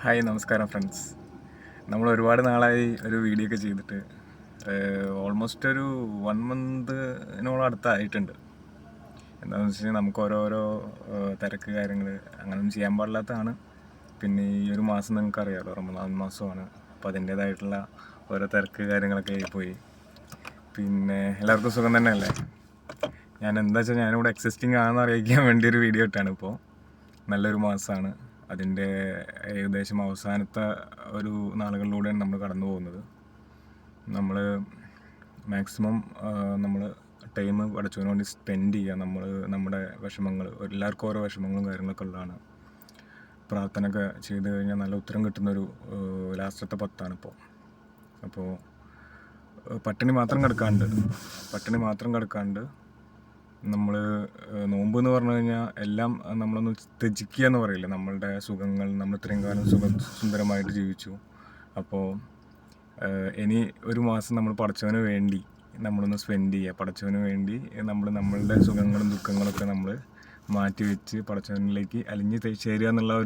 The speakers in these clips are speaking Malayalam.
ഹായ് നമസ്കാരം ഫ്രണ്ട്സ്. നമ്മൾ ഒരുപാട് നാളായി ഒരു വീഡിയോ ഒക്കെ ചെയ്തിട്ട് ഓൾമോസ്റ്റ് ഒരു 1 മന്തിനോളം അടുത്തായിട്ടുണ്ട്. എന്താണെന്ന് വെച്ച് കഴിഞ്ഞാൽ നമുക്ക് ഓരോരോ തിരക്ക് കാര്യങ്ങൾ അങ്ങനെയൊന്നും ചെയ്യാൻ പാടില്ലാത്തതാണ്. പിന്നെ ഈ ഒരു മാസം നിങ്ങൾക്കറിയാമല്ലോ, റമദാൻ മാസമാണ്. അപ്പോൾ അതിൻ്റേതായിട്ടുള്ള ഓരോ തിരക്ക് കാര്യങ്ങളൊക്കെ ആയിപ്പോയി. പിന്നെ എല്ലാവർക്കും സുഖം തന്നെയല്ലേ? ഞാൻ എന്താ വെച്ചാൽ ഞാനിവിടെ എക്സിസ്റ്റിംഗ് ആണെന്ന് അറിയിക്കാൻ വേണ്ടി ഒരു വീഡിയോ ഇട്ടാണ്. ഇപ്പോൾ നല്ലൊരു മാസമാണ്. അതിൻ്റെ ഏകദേശം അവസാനത്തെ ഒരു നാളുകളിലൂടെയാണ് നമ്മൾ കടന്നു പോകുന്നത്. നമ്മൾ മാക്സിമം നമ്മൾ ടൈം പഠിച്ചതിന് വേണ്ടി സ്പെൻഡ് ചെയ്യുക. നമ്മൾ നമ്മുടെ വിഷമങ്ങൾ, എല്ലാവർക്കും ഓരോ വിഷമങ്ങളും കാര്യങ്ങളൊക്കെ ഉള്ളതാണ്. പ്രാർത്ഥനയൊക്കെ ചെയ്ത് കഴിഞ്ഞാൽ നല്ല ഉത്തരം കിട്ടുന്നൊരു ലാസ്റ്റത്തെ പത്താണിപ്പോൾ. അപ്പോൾ പട്ടിണി മാത്രം കിടക്കാണ്ട് നമ്മൾ നോമ്പ് എന്ന് പറഞ്ഞു കഴിഞ്ഞാൽ എല്ലാം നമ്മളൊന്ന് ത്യജിക്കുക എന്ന് പറയില്ല. നമ്മളുടെ സുഖങ്ങൾ, നമ്മൾ ഇത്രയും കാലം സുന്ദരമായിട്ട് ജീവിച്ചു. അപ്പോൾ ഇനി ഒരു മാസം നമ്മൾ പടച്ചവന് വേണ്ടി നമ്മളൊന്ന് സ്പെൻഡ് ചെയ്യുക. പടച്ചവന് വേണ്ടി നമ്മളുടെ സുഖങ്ങളും ദുഃഖങ്ങളൊക്കെ നമ്മൾ മാറ്റി വെച്ച് പടച്ചവനിലേക്ക് അലിഞ്ഞ് ചേരുക എന്നുള്ള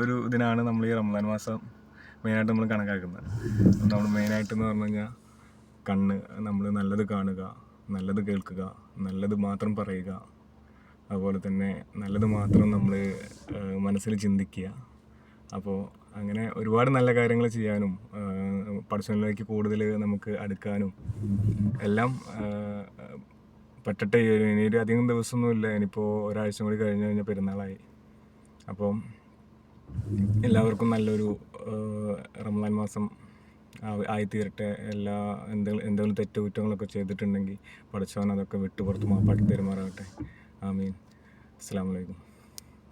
ഒരു ഇതിനാണ് നമ്മൾ ഈ റമദാൻ മാസം മെയിനായിട്ട് നമ്മൾ കണക്കാക്കുന്നത്. നമ്മൾ മെയിനായിട്ടെന്ന് പറഞ്ഞു കഴിഞ്ഞാൽ നമ്മൾ നല്ലത് കാണുക, നല്ലത് കേൾക്കുക, നല്ലത് മാത്രം പറയുക, അതുപോലെ തന്നെ നല്ലത് മാത്രം നമ്മൾ മനസ്സിൽ ചിന്തിക്കുക. അപ്പോൾ അങ്ങനെ ഒരുപാട് നല്ല കാര്യങ്ങൾ ചെയ്യാനും പടച്ചവനിലേക്ക് കൂടുതൽ നമുക്ക് അടുക്കാനും എല്ലാം പറ്റട്ടെ. ഇനിയൊരു അധികം ദിവസമൊന്നുമില്ല. ഇനിയിപ്പോൾ ഒരാഴ്ച കൂടി കഴിഞ്ഞ് കഴിഞ്ഞാൽ പെരുന്നാളായി. അപ്പം എല്ലാവർക്കും നല്ലൊരു റമദാൻ മാസം ആയിത്തീരട്ടെ. എന്തെങ്കിലും തെറ്റുകുറ്റങ്ങളൊക്കെ ചെയ്തിട്ടുണ്ടെങ്കിൽ പടച്ചവൻ അതൊക്കെ വിട്ടുപുറത്ത് മാപ്പാക്കി തരുമാറാകട്ടെ. ആമീൻ. അസ്സലാമു അലൈക്കും.